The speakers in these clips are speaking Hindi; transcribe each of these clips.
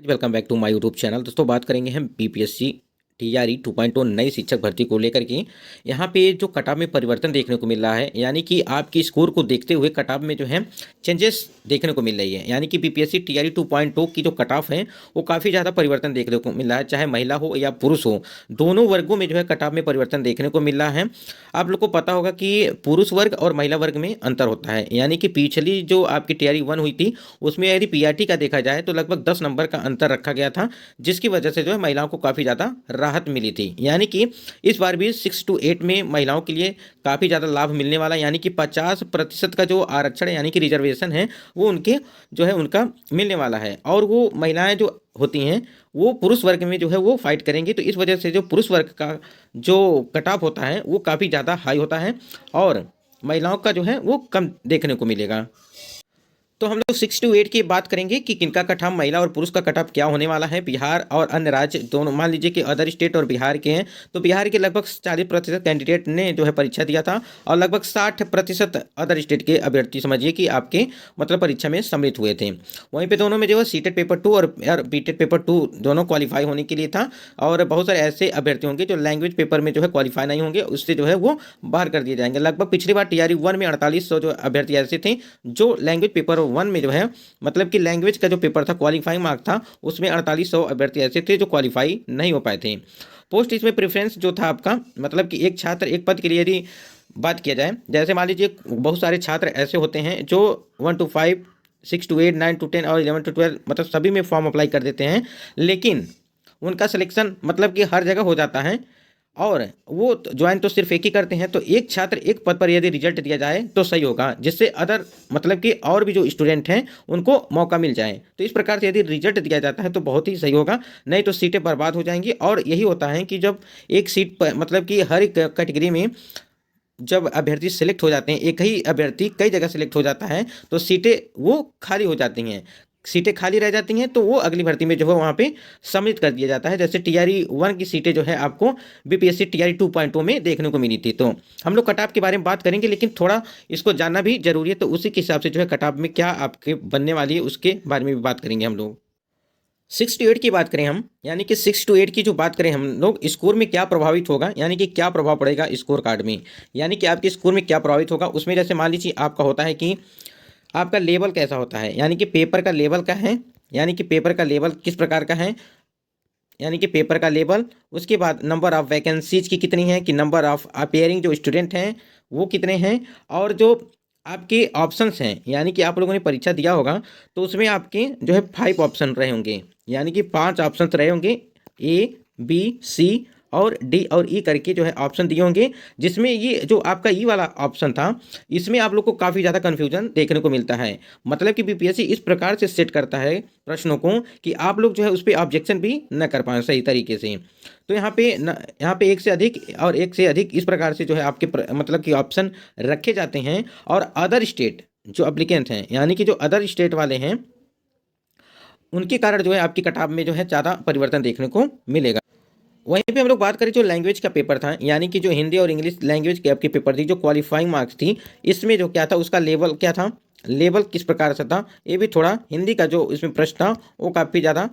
Welcome back to my YouTube channel. दोस्तों बात करेंगे हम बीपीएससी टीआरई 2.0 नई शिक्षक भर्ती को लेकर के। यहाँ पे जो कटऑफ में परिवर्तन देखने को मिल रहा है, यानी कि आपकी स्कोर को देखते हुए कटऑफ में जो है चेंजेस देखने को मिल रही है। यानी कि बीपीएससी टीआरई 2.0 की जो कटऑफ है वो काफ़ी ज़्यादा परिवर्तन देखने को मिल रहा है, चाहे महिला हो या पुरुष हो, दोनों वर्गों में जो है कटऑफ में परिवर्तन देखने को मिल रहा है। आप लोग को पता होगा कि पुरुष वर्ग और महिला वर्ग में अंतर होता है। यानी कि पिछली जो आपकी टीआरई 1 हुई थी उसमें यदि पीआरटी का देखा जाए तो लगभग 10 नंबर का अंतर रखा गया था, जिसकी वजह से जो है महिलाओं को काफ़ी ज़्यादा राहत मिली थी। यानी कि इस बार भी 6 to 8 में महिलाओं के लिए काफ़ी ज़्यादा लाभ मिलने वाला है। यानी कि 50% का जो आरक्षण यानी कि रिजर्वेशन है वो उनके जो है उनका मिलने वाला है, और वो महिलाएं जो होती हैं वो पुरुष वर्ग में जो है वो फाइट करेंगी। तो इस वजह से जो पुरुष वर्ग का जो कट ऑफ होता है वो काफ़ी ज़्यादा हाई होता है और महिलाओं का जो है वो कम देखने को मिलेगा। तो हम लोग 6 to 8 की बात करेंगे कि किनका कट ऑफ महिला और पुरुष का कट ऑफ क्या होने वाला है। बिहार और अन्य राज्य दोनों, मान लीजिए कि अदर स्टेट और बिहार के हैं, तो बिहार के लगभग 40% कैंडिडेट ने जो है परीक्षा दिया था और लगभग 60% अदर स्टेट के अभ्यर्थी समझिए कि आपके मतलब परीक्षा में सम्मिलित हुए थे। वहीं पे दोनों में जो है सीटेट पेपर 2 और बीटेट पेपर 2 दोनों क्वालिफाई होने के लिए था, और बहुत सारे ऐसे अभ्यर्थी होंगे जो लैंग्वेज पेपर में जो है क्वालिफाई नहीं होंगे, उससे जो है वो बाहर कर दिए जाएंगे। लगभग पिछली बार टीआरई 1 में 4800 जो अभ्यर्थी ऐसे थे जो लैंग्वेज पेपर 1 में जो है मतलब कि लैंग्वेज का जो पेपर था क्वालिफाइंग मार्क था, उसमें 4800 अभ्यर्थी ऐसे थे जो क्वालिफाई नहीं हो पाए थे। पोस्ट इसमें प्रेफरेंस जो था आपका मतलब कि एक छात्र एक पद के लिए यदि बात किया जाए, जैसे मान लीजिए बहुत सारे छात्र ऐसे होते हैं जो 1 to 5, 6 to 8, 9 to 10 और 11 to 12 मतलब सभी में फॉर्म अप्लाई कर देते हैं, लेकिन उनका सिलेक्शन मतलब कि हर जगह हो जाता है और वो ज्वाइन तो सिर्फ एक ही करते हैं। तो एक छात्र एक पद पर यदि रिजल्ट दिया जाए तो सही होगा, जिससे अदर मतलब कि और भी जो स्टूडेंट हैं उनको मौका मिल जाए। तो इस प्रकार से यदि रिजल्ट दिया जाता है तो बहुत ही सही होगा, नहीं तो सीटें बर्बाद हो जाएंगी। और यही होता है कि जब एक सीट पर मतलब कि हर एक कैटेगरी में जब अभ्यर्थी सिलेक्ट हो जाते हैं, एक ही अभ्यर्थी कई जगह सिलेक्ट हो जाता है तो सीटें वो खाली हो जाती हैं, सीटें खाली रह जाती हैं, तो वो अगली भर्ती में जो है वहाँ पे सम्मिलित कर दिया जाता है। जैसे टीआरई 1 की सीटें जो है आपको बीपीएससी टीआरई 2.0 में देखने को मिली थी। तो हम लोग कट ऑफ के बारे में बात करेंगे, लेकिन थोड़ा इसको जानना भी जरूरी है, तो उसी के हिसाब से जो है कट ऑफ में क्या आपके बनने वाली है उसके बारे में भी बात करेंगे हम लोग। 6 to 8 की बात करें हम, यानी कि 6 to 8 की जो बात करें हम लोग, स्कोर में क्या प्रभावित होगा, यानी कि क्या प्रभाव पड़ेगा स्कोर कार्ड में, यानी कि आपके स्कोर में क्या प्रभावित होगा उसमें। जैसे मान लीजिए आपका होता है कि आपका लेवल कैसा होता है, यानी कि पेपर का लेवल का है, यानी कि पेपर का लेवल किस प्रकार का है, यानी कि पेपर का लेवल, उसके बाद नंबर ऑफ वैकेंसीज की कितनी है, कि नंबर ऑफ अपेयरिंग जो स्टूडेंट हैं वो कितने हैं, और जो आपके ऑप्शंस हैं, यानी कि आप लोगों ने परीक्षा दिया होगा तो उसमें आपके जो है 5 ऑप्शन रहे होंगे, यानी कि 5 ऑप्शन रहे होंगे, ए बी सी और डी और ई करके जो है ऑप्शन दिए होंगे, जिसमें ये जो आपका ई वाला ऑप्शन था इसमें आप लोग को काफ़ी ज़्यादा कन्फ्यूजन देखने को मिलता है। मतलब कि बीपीएससी इस प्रकार से सेट करता है प्रश्नों को कि आप लोग जो है उस पर ऑब्जेक्शन भी न कर पाएँ सही तरीके से। तो यहाँ पे एक से अधिक और एक से अधिक इस प्रकार से जो है आपके मतलब कि ऑप्शन रखे जाते हैं, और अदर स्टेट जो एप्लीकेंट हैं, यानी कि जो अदर स्टेट वाले हैं, उनके कारण जो है आपकी कट ऑफ में जो है ज़्यादा परिवर्तन देखने को मिलेगा। वहीं पे हम लोग बात करें जो लैंग्वेज का पेपर था, यानी कि जो हिंदी और इंग्लिश लैंग्वेज के आपकी पेपर थी, जो क्वालिफाइंग मार्क्स थी, इसमें जो क्या था उसका लेवल क्या था, लेवल किस प्रकार से था, ये भी थोड़ा हिंदी का जो इसमें प्रश्न था वो काफ़ी ज़्यादा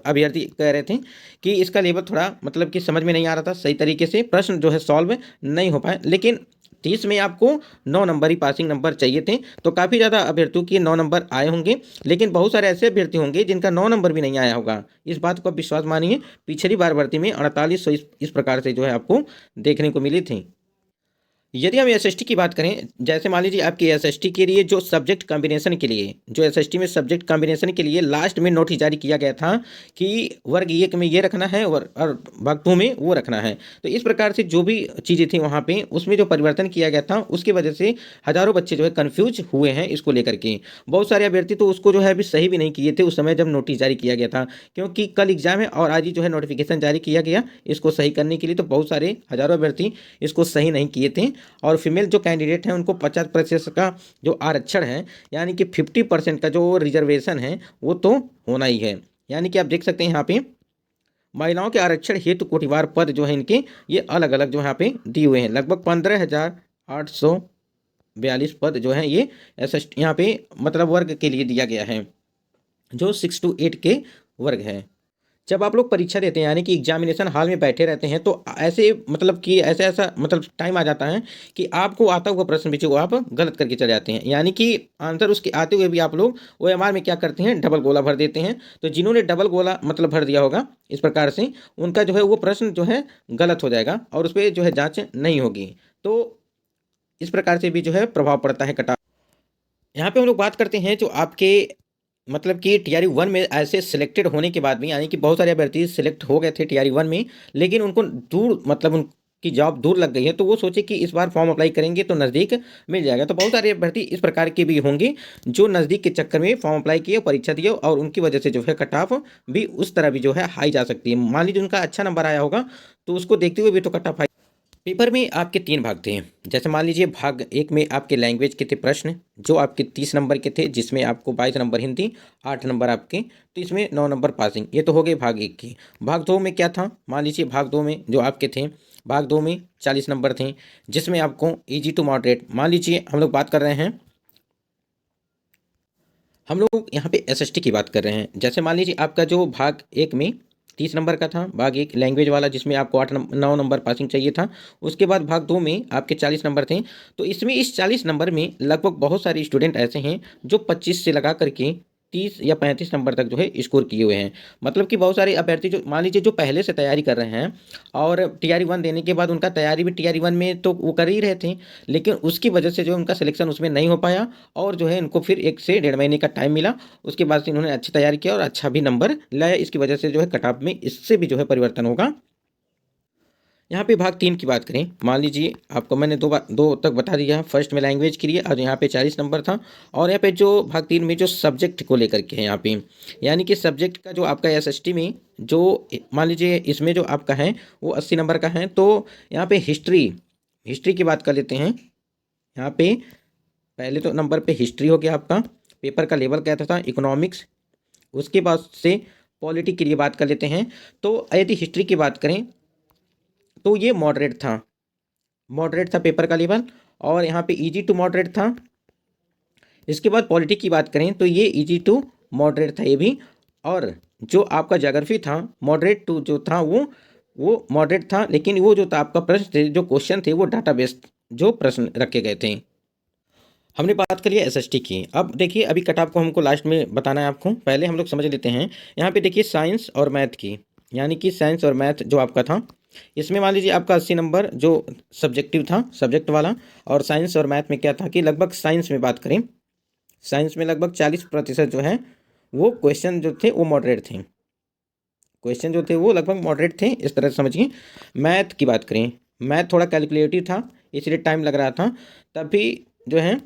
अभ्यर्थी कह रहे थे कि इसका लेवल थोड़ा मतलब कि समझ में नहीं आ रहा था, सही तरीके से प्रश्न जो है सॉल्व नहीं हो पाए। लेकिन 30 में आपको 9 नंबर ही पासिंग नंबर चाहिए थे, तो काफ़ी ज़्यादा अभ्यर्थियों के 9 नंबर आए होंगे, लेकिन बहुत सारे ऐसे अभ्यर्थी होंगे जिनका 9 नंबर भी नहीं आया होगा। इस बात को आप विश्वास मानिए, पिछली बार भर्ती में 4800 इस प्रकार से जो है आपको देखने को मिली थी। यदि हम एसएसटी की बात करें, जैसे मान लीजिए आपकी एसएसटी के लिए जो सब्जेक्ट कॉम्बिनेशन के लिए, जो एसएसटी में सब्जेक्ट कॉम्बिनेशन के लिए लास्ट में नोटिस जारी किया गया था कि वर्ग 1 में ये रखना है और भाग 2 में वो रखना है, तो इस प्रकार से जो भी चीज़ें थी वहाँ पे उसमें जो परिवर्तन किया गया था उसकी वजह से हज़ारों बच्चे जो है कन्फ्यूज हुए हैं इसको लेकर के। बहुत सारे अभ्यर्थी तो उसको जो है अभी सही भी नहीं किए थे उस समय जब नोटिस जारी किया गया था, क्योंकि कल एग्जाम है और आज ही जो है नोटिफिकेशन जारी किया गया इसको सही करने के लिए, तो बहुत सारे हज़ारों अभ्यर्थी इसको सही नहीं किए थे। और फीमेल जो कैंडिडेट हैं उनको 50% का जो आरक्षण है, यानी कि 50% का जो रिजर्वेशन है वो तो होना ही है। यानी कि आप देख सकते हैं यहाँ पे महिलाओं के आरक्षण हेतु कोटिवार पद जो है इनके ये अलग अलग जो यहाँ पे दिए हुए हैं, लगभग 15,842 पद जो हैं ये एसएसटी यहाँ पे मतलब वर्ग के लिए दिया गया है, जो 6 to 8 के वर्ग है। जब आप लोग परीक्षा देते हैं यानी कि एग्जामिनेशन हॉल में बैठे रहते हैं तो ऐसे मतलब कि ऐसा ऐसा मतलब टाइम आ जाता है कि आपको आता हुआ प्रश्न भी जो आप गलत करके चले जाते हैं, यानी कि आंसर उसके आते हुए भी आप लोग ओएमआर में क्या करते हैं, डबल गोला भर देते हैं। तो जिन्होंने डबल गोला मतलब भर दिया होगा इस प्रकार से, उनका जो है वो प्रश्न जो है गलत हो जाएगा और उस पर जो है जाँच नहीं होगी। तो इस प्रकार से भी जो है प्रभाव पड़ता है कटा। यहाँ पे हम लोग बात करते हैं जो आपके मतलब कि टीआरई 1 में ऐसे सिलेक्टेड होने के बाद भी, यानी कि बहुत सारे अभ्यर्थी सिलेक्ट हो गए थे टीआरई 1 में, लेकिन उनको दूर मतलब उनकी जॉब दूर लग गई है, तो वो सोचे कि इस बार फॉर्म अप्लाई करेंगे तो नज़दीक मिल जाएगा। तो बहुत सारे अभ्यर्थी इस प्रकार के भी होंगे जो नज़दीक के चक्कर में फॉर्म अप्लाई किए, परीक्षा दिए और उनकी वजह से जो है कट ऑफ भी उस तरह भी जो है हाई जा सकती है। मान लीजिए उनका अच्छा नंबर आया होगा तो उसको देखते हुए भी तो कट ऑफ। पेपर में आपके 3 भाग थे। जैसे मान लीजिए भाग 1 में आपके लैंग्वेज के थे प्रश्न जो आपके 30 नंबर के थे, जिसमें आपको 22 नंबर हिंदी, 8 नंबर आपके, तो इसमें 9 नंबर पासिंग। ये तो हो गए भाग 1 की। भाग 2 में क्या था, मान लीजिए भाग 2 में जो आपके थे, भाग 2 में 40 नंबर थे, जिसमें आपको ईजी टू मॉडरेट, मान लीजिए हम लोग बात कर रहे हैं, हम लोग यहाँ पे एसएसटी की बात कर रहे हैं। जैसे मान लीजिए आपका जो भाग 1 में 30 नंबर का था, भाग 1 लैंग्वेज वाला जिसमें आपको 9 नंबर पासिंग चाहिए था। उसके बाद भाग 2 में आपके 40 नंबर थे। तो इसमें इस 40 नंबर में लगभग बहुत सारे स्टूडेंट ऐसे हैं जो 25 से लगा करके 30 या 35 नंबर तक जो है स्कोर किए हुए हैं। मतलब कि बहुत सारे अभ्यर्थी जो मान लीजिए जो पहले से तैयारी कर रहे हैं और टीआरई 1 देने के बाद उनका तैयारी भी टीआरई 1 में तो वो कर ही रहे थे, लेकिन उसकी वजह से जो उनका सिलेक्शन उसमें नहीं हो पाया और जो है इनको फिर 1 से 1.5 महीने का टाइम मिला। उसके बाद से इन्होंने अच्छी तैयारी किया और अच्छा भी नंबर लाया। इसकी वजह से जो है कट ऑफ में इससे भी जो है परिवर्तन होगा। यहाँ पे भाग 3 की बात करें, मान लीजिए आपको मैंने दो तक बता दिया। फर्स्ट में लैंग्वेज के लिए और यहाँ पे 40 नंबर था, और यहाँ पे जो भाग 3 में जो सब्जेक्ट को लेकर के है यहाँ पे, यानी कि सब्जेक्ट का जो आपका एसएसटी में जो मान लीजिए इसमें जो आपका है वो 80 नंबर का है। तो यहाँ पे हिस्ट्री हिस्ट्री की बात कर लेते हैं। यहाँ पे पहले तो नंबर पे हिस्ट्री हो गया आपका, पेपर का लेवल कहता था इकोनॉमिक्स। उसके बाद से पॉलिटी के लिए बात कर लेते हैं। तो यदि हिस्ट्री की बात करें तो ये मॉडरेट था पेपर का लेवल, और यहाँ पे इजी टू मॉडरेट था। इसके बाद पॉलिटी की बात करें तो ये इजी टू मॉडरेट था ये भी, और जो आपका ज्योग्राफी था मॉडरेट टू जो था वो मॉडरेट था, लेकिन वो जो था आपका प्रश्न थे जो क्वेश्चन थे वो डाटा बेस्ड जो प्रश्न रखे गए थे। हमने बात करी है एसएसटी की। अब देखिए अभी कट ऑफ को हमको लास्ट में बताना है आपको, पहले हम लोग समझ लेते हैं। यहाँ पे देखिए साइंस और मैथ की, यानी कि साइंस और मैथ जो आपका था, इसमें मान लीजिए आपका 80 नंबर जो सब्जेक्टिव था सब्जेक्ट वाला, और साइंस और मैथ में क्या था कि लगभग साइंस में बात करें, साइंस में लगभग 40% जो है वो क्वेश्चन जो थे वो मॉडरेट थे, क्वेश्चन जो थे वो लगभग मॉडरेट थे, इस तरह से समझिए। मैथ की बात करें, मैथ थोड़ा कैलकुलेटिव था इसलिए टाइम लग रहा था, तब भी जो है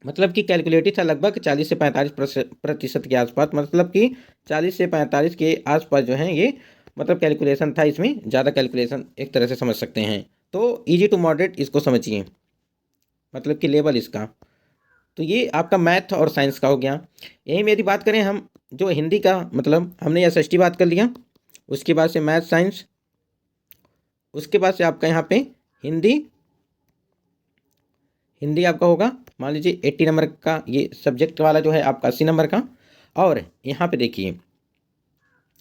मतलब कि कैलकुलेटिव था लगभग 40 से 45% के आसपास, मतलब कि 40 से 45 के आसपास जो है ये मतलब कैलकुलेशन था, इसमें ज़्यादा कैलकुलेशन एक तरह से समझ सकते हैं। तो इजी टू मॉडरेट इसको समझिए, मतलब कि लेवल इसका। तो ये आपका मैथ और साइंस का हो गया। यही मेरी बात करें हम जो हिंदी का, मतलब हमने एसएसटी बात कर लिया, उसके बाद से मैथ साइंस, उसके बाद से आपका यहाँ पे हिंदी हिंदी आपका होगा मान लीजिए 80 नंबर का, ये सब्जेक्ट वाला जो है आपका 80 नंबर का। और यहाँ पे देखिए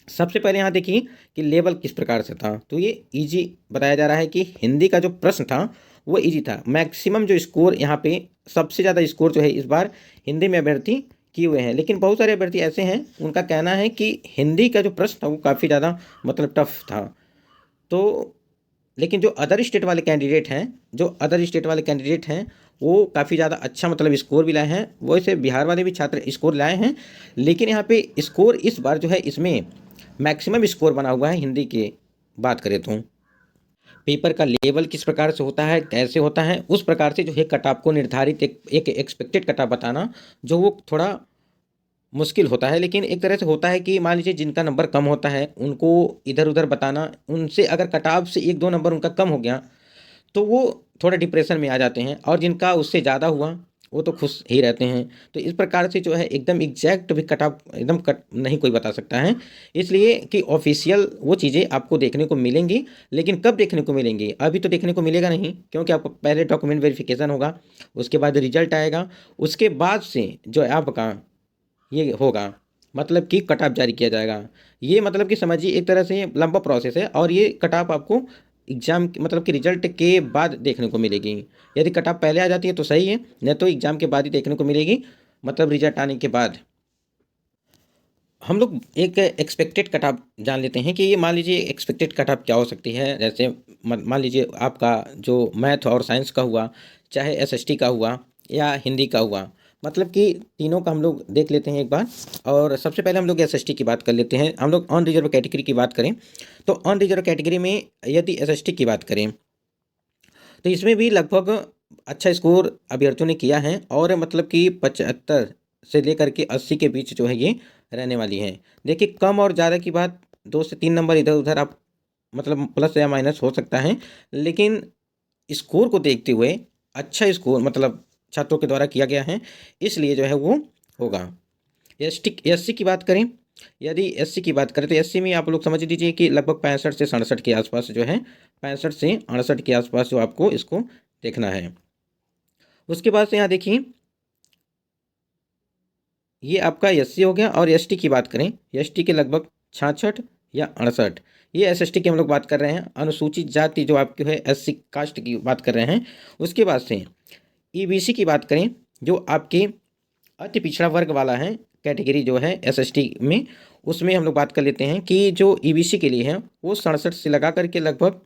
सबसे पहले यहाँ देखिए कि लेवल किस प्रकार से था, तो ये इजी बताया जा रहा है कि हिंदी का जो प्रश्न था वो इजी था। मैक्सिमम जो स्कोर यहाँ पे सबसे ज़्यादा स्कोर जो है इस बार हिंदी में अभ्यर्थी किए हुए हैं, लेकिन बहुत सारे अभ्यर्थी ऐसे हैं उनका कहना है कि हिंदी का जो प्रश्न था वो काफ़ी ज़्यादा मतलब टफ था। तो लेकिन जो अदर स्टेट वाले कैंडिडेट हैं, जो अदर स्टेट वाले कैंडिडेट हैं वो काफ़ी ज़्यादा अच्छा मतलब स्कोर भी लाए हैं। वैसे बिहार वाले भी छात्र स्कोर लाए हैं, लेकिन यहाँ पे स्कोर इस बार जो है इसमें मैक्सिमम स्कोर बना हुआ है हिंदी की बात करें तो। पेपर का लेवल किस प्रकार से होता है, कैसे होता है, उस प्रकार से जो है कट ऑफ को निर्धारित एक एक्सपेक्टेड कट ऑफ बताना जो वो थोड़ा मुश्किल होता है। लेकिन एक तरह से होता है कि मान लीजिए जिनका नंबर कम होता है उनको इधर उधर बताना, उनसे अगर कट ऑफ से 1-2 नंबर उनका कम हो गया तो वो थोड़ा डिप्रेशन में आ जाते हैं, और जिनका उससे ज़्यादा हुआ वो तो खुश ही रहते हैं। तो इस प्रकार से जो है एकदम एग्जैक्ट भी कट ऑफ एकदम कट नहीं कोई बता सकता है, इसलिए कि ऑफिशियल वो चीज़ें आपको देखने को मिलेंगी। लेकिन कब देखने को मिलेंगी, अभी तो देखने को मिलेगा नहीं, क्योंकि आपको पहले डॉक्यूमेंट वेरिफिकेशन होगा, उसके बाद रिजल्ट आएगा, उसके बाद से जो है आपका ये होगा मतलब कि कट ऑफ जारी किया जाएगा। ये मतलब कि समझिए एक तरह से लंबा प्रोसेस है और ये कट ऑफ आपको एग्ज़ाम मतलब कि रिजल्ट के बाद देखने को मिलेगी। यदि कट ऑफ पहले आ जाती है तो सही है, नहीं तो एग्ज़ाम के बाद ही देखने को मिलेगी, मतलब रिजल्ट आने के बाद। हम लोग एक एक्सपेक्टेड कट ऑफ जान लेते हैं कि ये मान लीजिए एक्सपेक्टेड कट ऑफ क्या हो सकती है। जैसे मान लीजिए आपका जो मैथ और साइंस का हुआ, चाहे एसएसटी का हुआ या हिंदी का हुआ, मतलब कि तीनों का हम लोग देख लेते हैं एक बार। और सबसे पहले हम लोग एसएसटी की बात कर लेते हैं। हम लोग अन रिजर्व कैटेगरी की बात करें तो अन रिजर्व कैटेगरी में यदि एसएसटी की बात करें तो इसमें भी लगभग अच्छा स्कोर अभ्यर्थियों ने किया है और मतलब कि 75 से लेकर के 80 के बीच जो है ये रहने वाली है। देखिए कम और ज़्यादा की बात 2 से 3 नंबर इधर उधर आप मतलब प्लस या माइनस हो सकता है, लेकिन स्कोर को देखते हुए अच्छा स्कोर मतलब छात्रों के द्वारा किया गया है, इसलिए जो है वो होगा। एससी की बात करें, यदि एससी की बात करें तो एससी में आप लोग समझ लीजिए कि लगभग 65 से 67 के आसपास जो है, 65 से 68 के आसपास जो आपको इसको देखना है। उसके बाद से यहाँ देखिए ये आपका एससी हो गया। और एसटी की बात करें, एसटी के लगभग 66 या 68, ये एसएसटी की हम लोग बात कर रहे हैं। अनुसूचित जाति जो आपकी है एससी कास्ट की बात कर रहे हैं। उसके बाद से ईबीसी की बात करें जो आपके अति पिछड़ा वर्ग वाला है कैटेगरी जो है एसएसटी में, उसमें हम लोग बात कर लेते हैं कि जो ईबीसी के लिए है वो 67 से लगा करके लगभग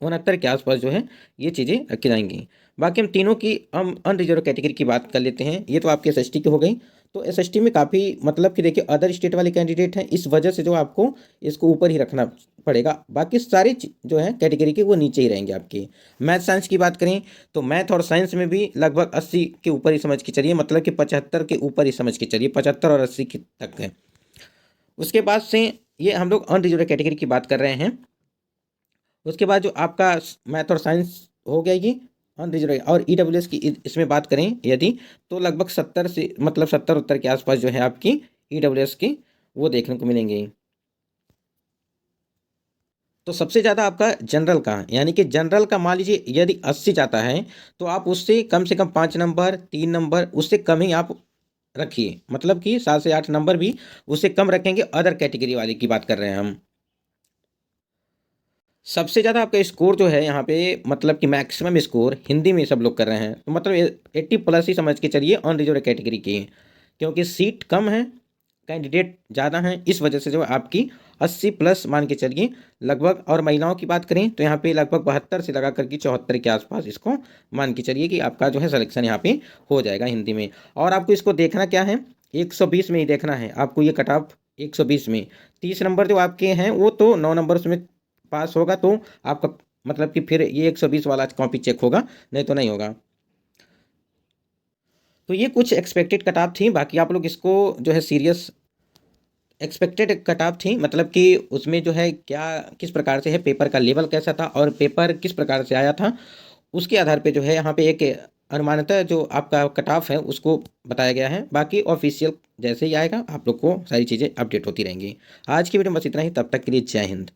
69 के आसपास जो है ये चीज़ें रखी जाएंगी। बाकी हम तीनों की हम अनरिजर्व कैटेगरी की बात कर लेते हैं। ये तो आपकी एसएसटी की हो गई। तो एसएसटी में काफ़ी मतलब कि देखिए अदर स्टेट वाले कैंडिडेट हैं, इस वजह से जो आपको इसको ऊपर ही रखना पड़ेगा। बाकी सारी जो है कैटेगरी के वो नीचे ही रहेंगे आपकी। मैथ साइंस की बात करें तो मैथ और साइंस में भी लगभग 80 के ऊपर ही समझ के चलिए, मतलब कि 75 के ऊपर ही समझ के चलिए, 75 और 80 के तक है। उसके बाद से ये हम लोग अनरिजर्व कैटेगरी की बात कर रहे हैं। उसके बाद जो आपका मैथ और साइंस हो गया ये अनरिजर्व। और ईडब्ल्यूएस की इसमें बात करें यदि तो लगभग 70 से मतलब 70 उत्तर के आसपास जो है आपकी ईडब्ल्यूएस की वो देखने को मिलेंगे। तो सबसे ज़्यादा आपका जनरल का, यानी कि जनरल का मान लीजिए यदि 80 जाता है तो आप उससे कम से कम 5 नंबर 3 नंबर उससे कम ही आप रखिए, मतलब कि 7 से 8 नंबर भी उससे कम रखेंगे। अदर कैटेगरी वाले की बात कर रहे हैं हम। सबसे ज़्यादा आपका स्कोर जो है यहाँ पे मतलब कि मैक्सिमम स्कोर हिंदी में सब लोग कर रहे हैं, तो मतलब 80 प्लस ही समझ के चलिए अनरिजर्व कैटेगरी की, क्योंकि सीट कम है कैंडिडेट ज़्यादा हैं, इस वजह से जो आपकी 80 प्लस मान के चलिए लगभग। और महिलाओं की बात करें तो यहाँ पे लगभग 72 से लगा करके 74 के आसपास इसको मान के चलिए कि आपका जो है सिलेक्शन यहाँ पे हो जाएगा हिंदी में। और आपको इसको देखना क्या है, 120 में ही देखना है आपको ये कट ऑफ 120 में। 30 नंबर जो आपके हैं वो तो 9 नंबर उसमें पास होगा तो आपका मतलब कि फिर ये 120 वाला कॉपी चेक होगा, नहीं तो नहीं होगा। तो ये कुछ एक्सपेक्टेड कट ऑफ थी। बाकी आप लोग इसको जो है सीरियस एक्सपेक्टेड कट ऑफ थी, मतलब कि उसमें जो है क्या किस प्रकार से है, पेपर का लेवल कैसा था और पेपर किस प्रकार से आया था, उसके आधार पे जो है यहाँ पे एक अनुमानतः जो आपका कट ऑफ है उसको बताया गया है। बाकी ऑफिशियल जैसे ही आएगा आप लोग को सारी चीज़ें अपडेट होती रहेंगी। आज की वीडियो में बस इतना ही, तब तक के लिए जय हिंद।